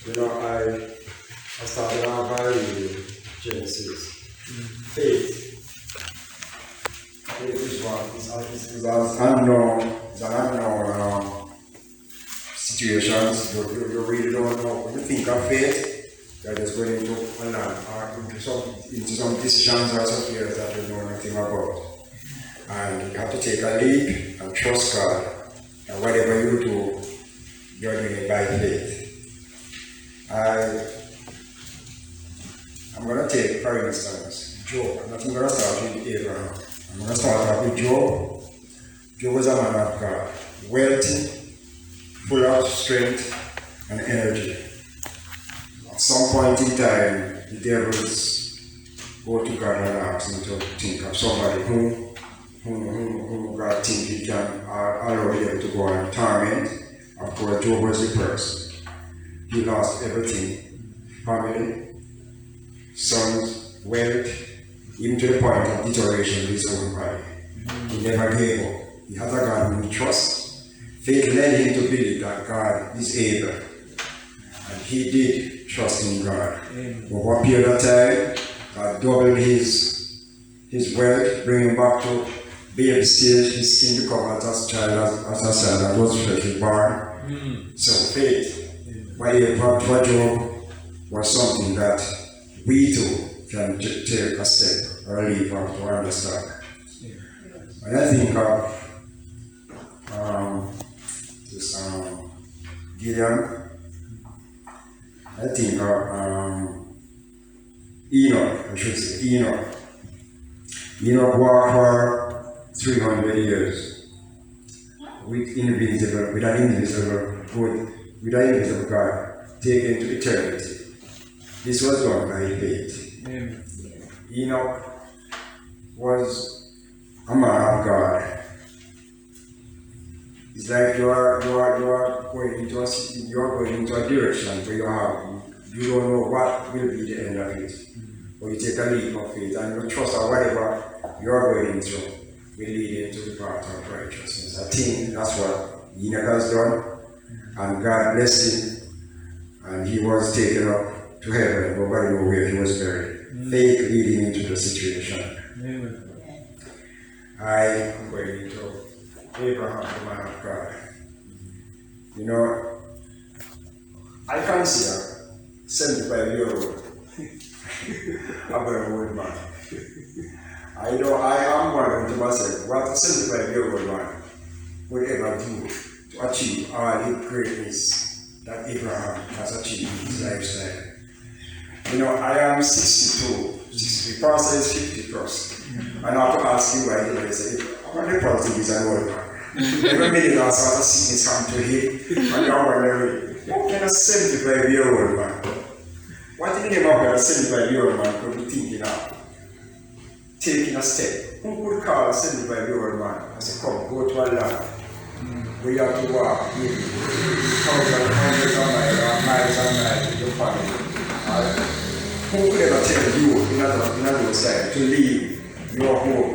You know, I started out by reading Genesis. Faith. Faith is an unknown situations. You really don't know. When you think of faith, you're just going into a land or into some decisions or some fears that you know nothing about. And you have to take a leap and trust God. And whatever you do, you're doing it by faith. I'm going to take, for instance, Job. I'm not going to start with Abraham. I'm going to start off with Job. Job was a man of God, wealthy, full of strength and energy. At some point in time, the devils go to God and ask him to think of somebody who God thinks he can allow him to go and torment. Of course, Job was the person. He lost everything, family, sons, wealth, even to the point of deterioration of his own body. He never gave up. He has a God whom he trusts. Faith led him to believe that God is able. And he did trust in God. For one period of time, God doubled his wealth, bring him back to baby stage, his skin to cover as a child, as a son that was freshly born. So faith, for Job, was something that we too can take a step or a leap of to understand. When I think of Gideon, I think of Enoch, I should say Enoch. Enoch walked for 300 years with an invisible God, taken to eternity. This was done by faith. Enoch was a man of God. It's like you are going into a direction where you don't know what will be the end of it. But you take a leap of faith and you trust that whatever you are going into will lead into the path of righteousness. I think that's what Enoch has done, and God blessed him, and he was taken up to heaven, but nobody knew where he was buried. Faith leading into the situation. I am going into Abraham, the man of God. You know, I consider 75-year-old a very old man. I am wondering to myself what a 75-year-old man would ever do to achieve all the greatness that Abraham has achieved in his lifestyle. You know, I am 62, 60, pastor is 50 plus. And I have to ask you why they say, how many positives is an old man? Every minute I start to see this come to him, and now I'm wondering, what kind of 75-year-old man? What in the name of a 75-year-old man could be thinking of taking a step? Who could call a 75-year-old man and say, come, go to a land where you have to walk hundreds of miles and miles with your family? Who could ever tell you in another side to leave your home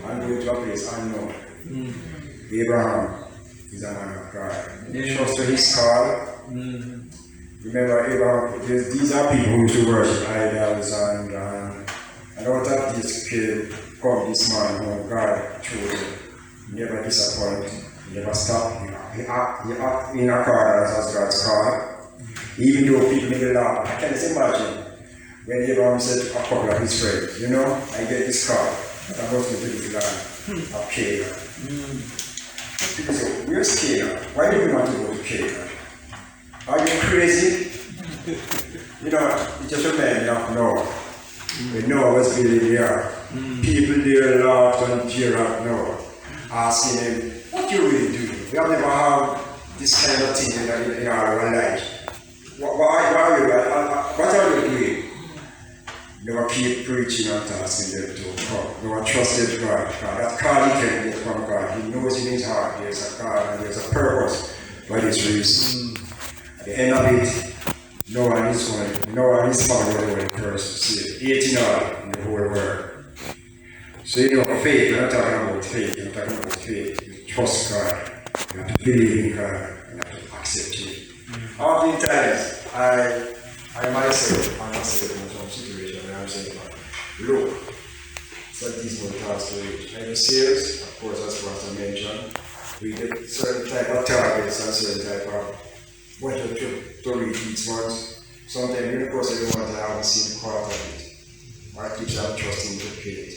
and go to a place unknown? Abraham is a man of God. He trusted his call. Remember, Abraham, these are people who used to worship idols, and out of this come this man whom God chose. Never disappoint, never stop. He act in accordance as God's call. Even though people may laugh, I can just imagine when Abraham said to a couple of his friends, you know, I get this call, but I'm going to the land of Canaan. People say, where's Canaan? Why do we want to go to Canaan? Are you crazy? You know, it just reminds me of Noah. When Noah was building there, people there laughed and jeered at Noah, asking him, what you really doing? We have never had this kind of thing in our life. What are you doing? Never keep preaching and asking them to come. Never trusted God. That call he can get from God. He knows in his heart there's a God and there's a purpose for this reason. At the end of it, Noah and his family were the only person to see it. 18 all in the whole world. So you know, faith, we're not talking about faith, we're talking about faith. You trust God, you have to believe in God, and you have to accept Him. Oftentimes, I myself, I'm myself in some situation where I'm saying, look, it's a decent task to reach. And it's serious, of course, as Pastor mentioned, we get certain type of targets and certain type of budget to reach each month. Sometimes in the course of the month, I haven't seen the quarter of it. I keep trusting to pay it.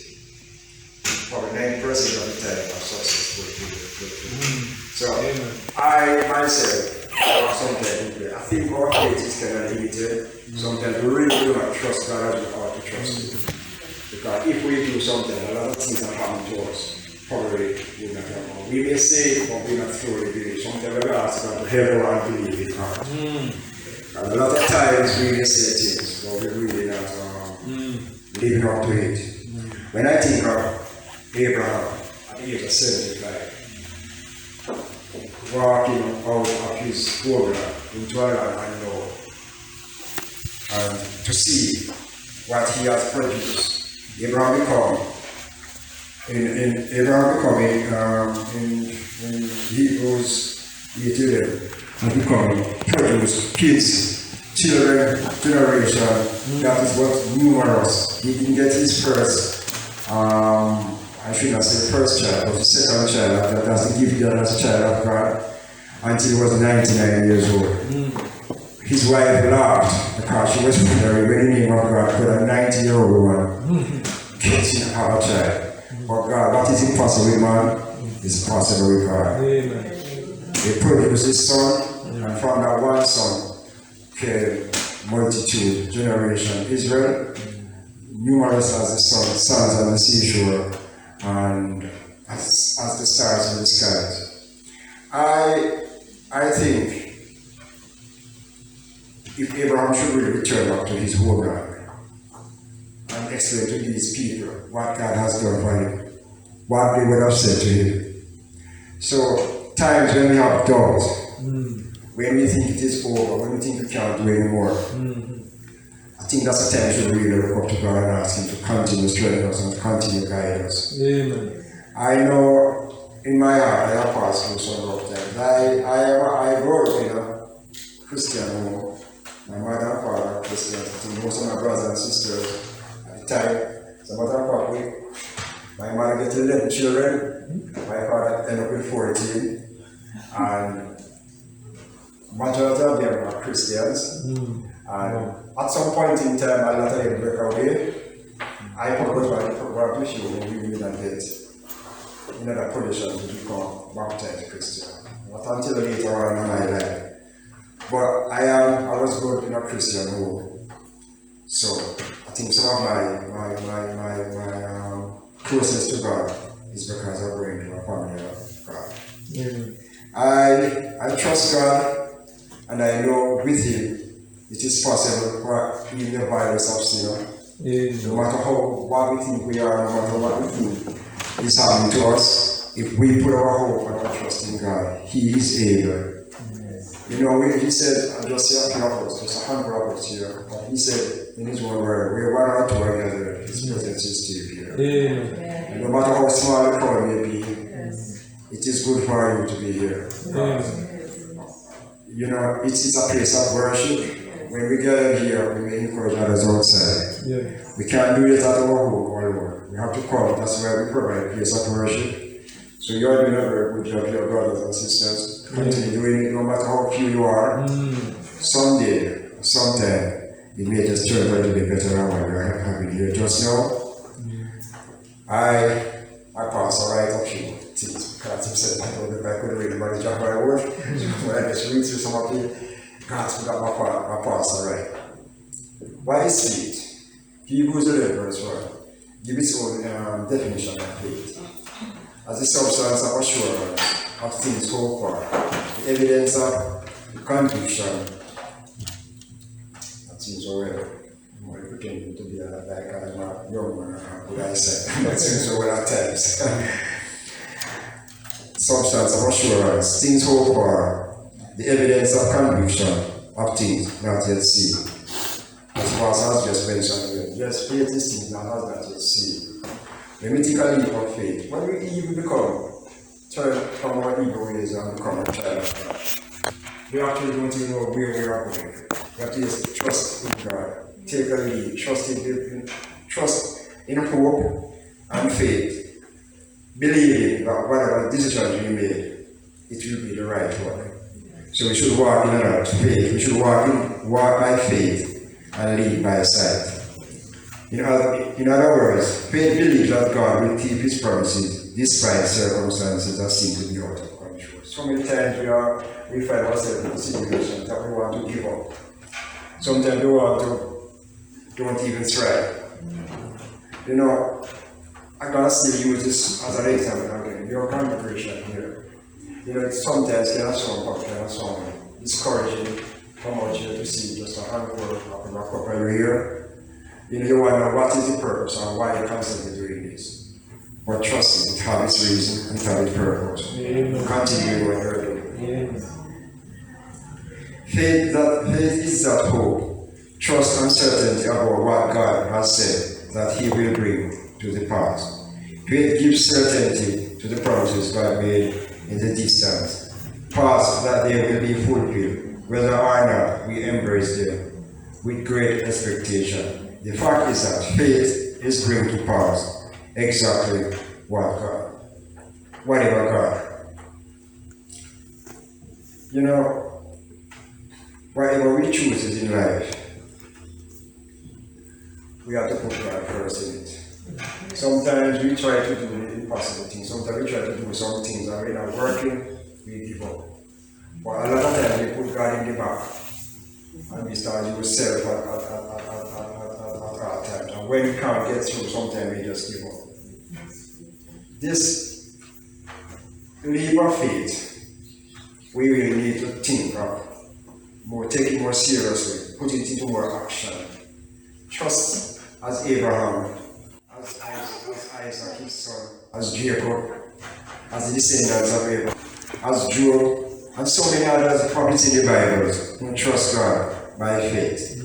Probably 90% of the time, I'm successful to So, I myself, sometimes I think our faith is kind of limited. Sometimes we really do not trust God as we ought to trust Him. Because if we do something, a lot of things that happen to us probably will not happen. We may say it, but we not truly believe. Sometimes we ask God to help our unbelief in heart. And a lot of times we may say things, but we really not living up to it. When I think of Abraham at the age of 75, walking out of his program into a land unknown, and to see what he has produced. Abraham become in Hebrews 8:11, and become produce kids, children, generation. That is what numerous. He didn't get his first. I should not say the first child, but the second child after that's the gift that as a child of God until he was 99 years old. His wife laughed because she was wondering when the name of God could a 90-year-old woman get have a child. But God, what is impossible with man is possible with God. Amen. He produced his son, and from that one son came multitude, generation, Israel, numerous as the sons on the seashore, and as the stars in the skies. I think if Abraham should really return back to his homeland and explain to these people what God has done for him, what they would have said to him. So, times when we have doubt, when we think it is over, when we think we can't do anymore, I think that's the time we should really look up to God and ask Him to continue strengthening us and to continue guiding us. Amen. I know in my heart I have passed through some rough times. I grew up in a Christian home. My mother and father are Christians. I think most of my brothers and sisters at the time, some other part, my mother get 11 children, my father ended up with 14, and majority of them are Christians. And at some point in time, a lot of them break away. I forgot what to show when we didn't get another position to become baptized Christian. Not until later on in my life. But I was good in a Christian home. So I think some of my closeness to God is because I bring to a family of God. I trust God, and I know with Him it is possible for even the virus of sin. No matter what we think we are, no matter what we think is happening to us, if we put our hope and our trust in God, He is able. You know, He said, I just say a few of us, just a handful of us here, but He said in His one word, where one or two are gathered, His presence is still here. And no matter how small the crowd may be, it is good for you to be here. You know, it's a place of worship. When we gather here, we may encourage others outside. We can't do it at our home or alone. We have to come. That's why we provide a place of worship. So you are doing a very good job, your brothers and sisters. Continue doing it no matter how few you are. Someday, sometime, it may just turn out to be better than what we are having here just now. I pass a right of few things because He said I couldn't really manage up my word. When I just read through some of it, God's got my pass right. Why is faith? Hebrews 11 verse 1 give its own definition of faith. As the substance of assurance of things hoped for, the evidence of conviction. That seems so well. I'm pretending to be like I'm a young man, what I said. That seems so well at times. Substance of assurance, things hoped for, the evidence of conviction of things not yet seen. As Pastor has just mentioned, yes, faith is things that has not yet seen. When we take a leap of faith, when we even turn from our evil ways and become a child of God, we actually don't even know where we are going. We have to just trust in God. Take a lead, trust in hope and faith. Believing that whatever decision we made, it will be the right one. So we should walk in that faith. We should walk by faith and lead by sight. In other words, faith believes that God will keep his promises despite circumstances that seem to be out of control. So many times we find ourselves in a situation that we want to give up. Sometimes we want to don't even try. You know, I'm going to still use this as an example again. Your congregation here. You know, sometimes it can sound discouraging come out here to see just a handful of a couple here. You know, you want to know what is the purpose and why you're constantly doing this. But trust me, it has its reason and it has its purpose. Continue what you're doing. Faith is that hope, trust and certainty about what God has said that he will bring to the pass. Faith gives certainty to the promises God made in the distant past that they will be fulfilled, whether or not we embrace them with great expectation. The fact is that faith is bringing to pass exactly whatever God. You know, whatever we choose in life, we have to put God first in it. Sometimes we try to do the impossible things. Sometimes we try to do some things that we're not working, we give up. But a lot of times we put God in the back and we start use self at hard times. And when we can't get through, sometimes we just give up. This leap of faith, we really need to think of more, take it more seriously, put it into more action. Trust as Abraham, as Isaac, his son, as Jacob, as the descendants of Abraham, as Job, and so many others promised in the Bible who trust God by faith.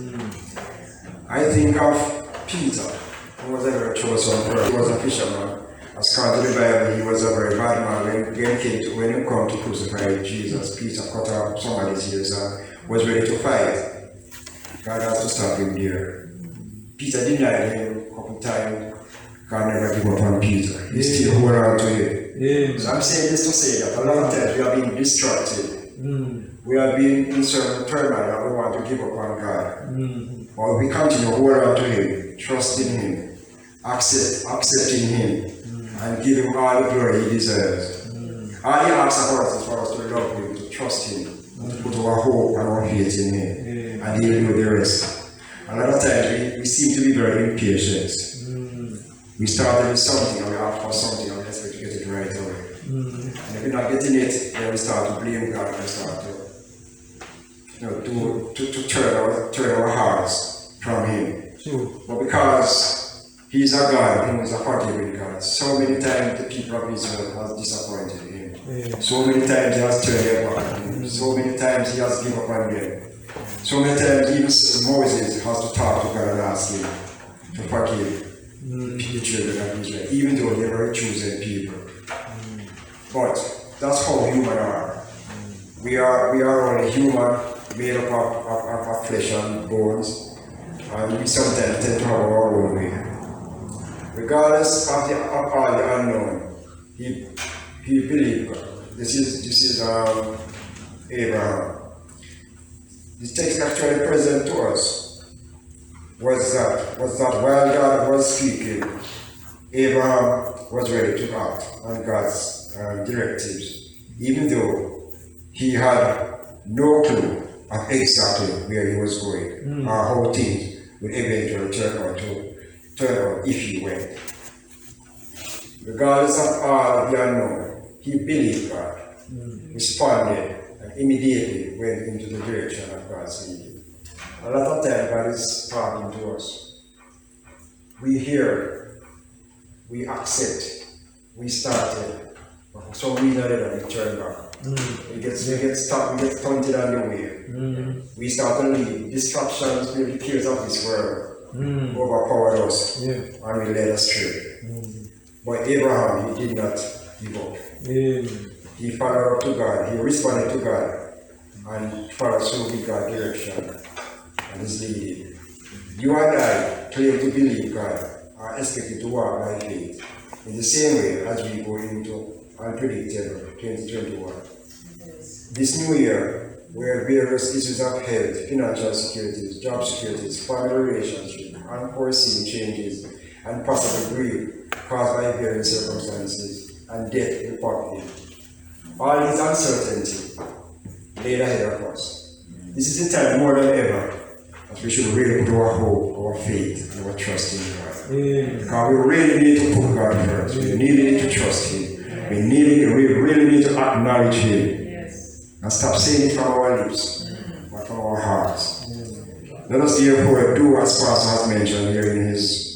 I think of Peter, who was a very chosen person. He was a fisherman. As according to the Bible, he was a very bad man. When he come to crucify Jesus, Peter cut off somebody's ears and was ready to fight. God has to stop him there. Peter denied him a couple times. God never give up on Peter. He still hold on to him. So I'm saying this to say that a lot of times we are being distracted. We are being in certain turmoil and we want to give up on God. But we continue to hold on to him, trusting him, accepting him, and give him all the glory he deserves. All he asks of us is for us to love him, to trust him, and to put our hope and our faith in him, and he will do the rest. A lot of times we seem to be very impatient. We started with something and we ask for something and we expect to get it right away. And if we're not getting it, then we start to blame God and start to turn our hearts from him. But because he's a God who is a forgiving God, so many times the people of Israel have disappointed him. So many times he has turned their back on him. So many times he has given up on them. So many times even Moses has to talk to God and ask him to forgive the children of Israel, even though they were chosen people. But that's how human are. We are only human, made up of flesh and bones, and we sometimes tend to have our own way. Regardless of all the unknown, he believed God. This is Abraham. The text actually present to us was that while God was speaking, Abraham was ready to act on God's directives, even though he had no clue of exactly where he was going or how things would eventually turn out if he went. Regardless of all the unknown, he believed God, responded, and immediately went into the direction of God's leading. A lot of times God is talking to us. We hear, we accept, we started. For some reason or other, we turn back. We get stuck, we get taunted on the way. We start to leave. Distractions, the cares of this world overpowered us and we led us astray. But Abraham, he did not give up. He followed up to God, he responded to God, and follow through with God's direction and His leading. You and I claim to believe God are expected to walk by faith in the same way as we go into unpredictable 2021. This new year, where various issues of health, financial securities, job securities, family relationships, unforeseen changes, and possible grief caused by various circumstances and death reported. All this uncertainty laid ahead of us. This is the time more than ever that we should really put our hope, our faith, and our trust in God. Because we really need to put God first. We really need to trust Him. We really need to acknowledge Him. And stop saying it from our lips, but from our hearts. Let us therefore do as Pastor has mentioned here in his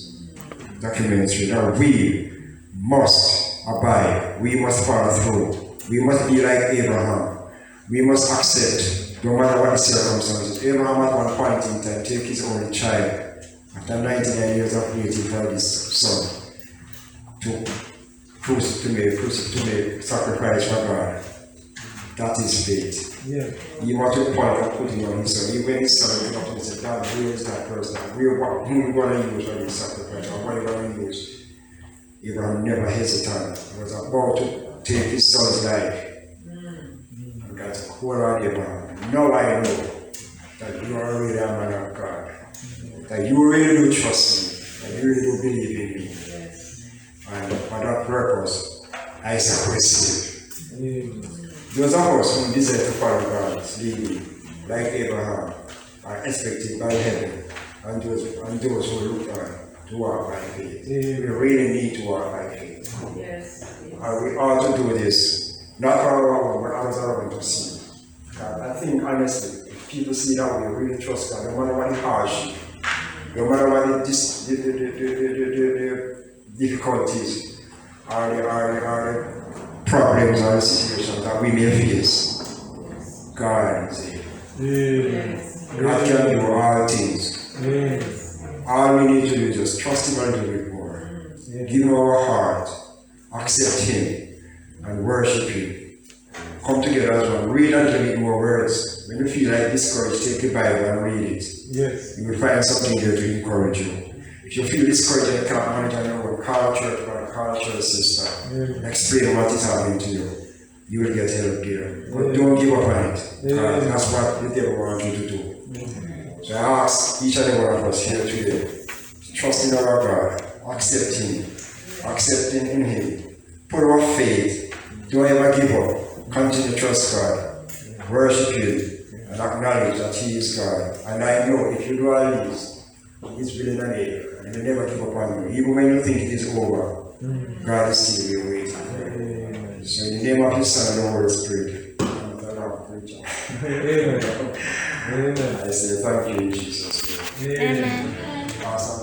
documentary, that we must abide, we must follow through, we must be like Abraham, we must accept, no matter what the circumstances. Abraham at one point in time take his only child, after 99 years of waiting for this son, to make sacrifice for God. That is faith. Yeah. He wanted to point out putting on his son. He went his son and up and said, God, where is that person? Who are you going to use for this sacrifice? Or what are you going to use? Abraham never hesitated. He was about to take his son's life. And God said, hold on, Abraham. Now I know that you are really a man of God. That you really do trust me. That you really do believe in me. And for that purpose, I suppress you. Those of us who desire to follow God's leading, like Abraham, are expected by heaven, and those who look on to walk by faith. We really need to walk by faith. Yes. And we ought to do this, not for our own, but others are going to see. I think honestly, if people see that we really trust God, no matter what the hardship, no matter what the difficulties or the problems or the situations that we may face, God is here. Yes. God can do all things. Yes. All we need to do is just trust Him and do it more. Yes. Give Him our heart, accept Him, and worship Him. Come together as one. Read and read more words. When you feel like discouraged, take the Bible and read it. Yes. You will find something there to encourage you. If you feel discouraged and you can't manage on your own, call a church brother, call a church sister, explain what is happening to you. You will get help there. But don't give up on it. That's what the devil wants you to do. So I ask each and every one of us here today, trust in our God, accept Him, accept in Him, put our faith, don't ever give up, continue to trust God, worship Him, and acknowledge that He is God. And I know if you do all these, He's willing and able, and He'll never give up on you. Even when you think it is over, God is still there waiting for you. So in the name of His Son and the Holy Spirit, I say thank you in Jesus' name. Amen. Awesome.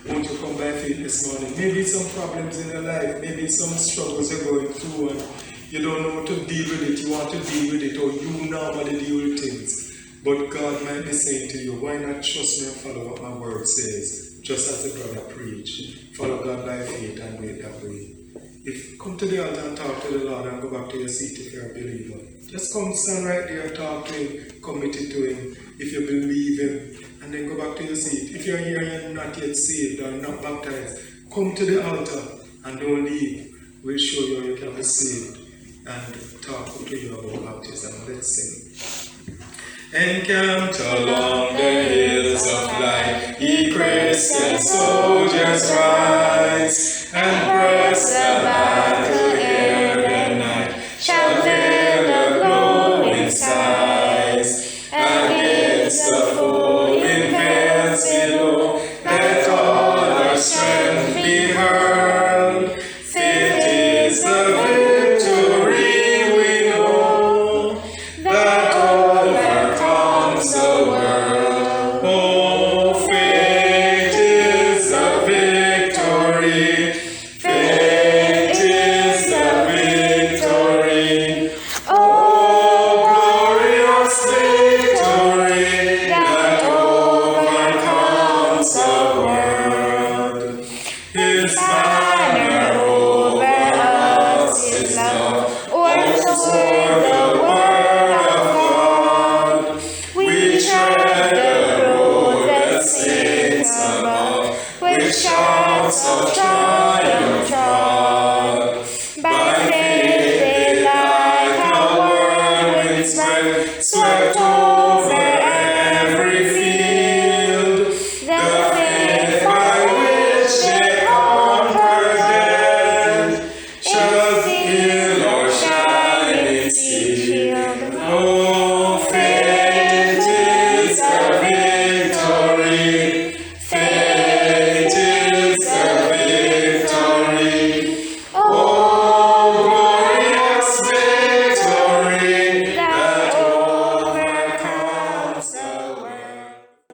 Want to come by faith this morning? Maybe some problems in your life, maybe some struggles you're going through, and you don't know how to deal with it. You want to deal with it, or you normally deal with things. But God might be saying to you, why not trust me and follow what my word says, just as the brother preached. Follow God by faith and wait that way. If come to the altar and talk to the Lord and go back to your seat if you're a believer. Just come stand right there and talk to Him, commit it to Him, if you believe Him, and then go back to your seat. If you're here and you're not yet saved or not baptized, come to the altar and don't leave. We'll show you how you can be saved and talk to you about baptism. Let's sing. Encamped along the hills of light, ye Christian soldiers rise, and press the battle ere the night shall veil the glowing skies. Against the foe in veils below, let all our strength be hurled. Fit is the victory we know, that overcomes the world. Oh, faith is the victory. Faith is the victory. Oh, glorious victory that shouts of triumph trod. By faith they like a whirlwind swept over.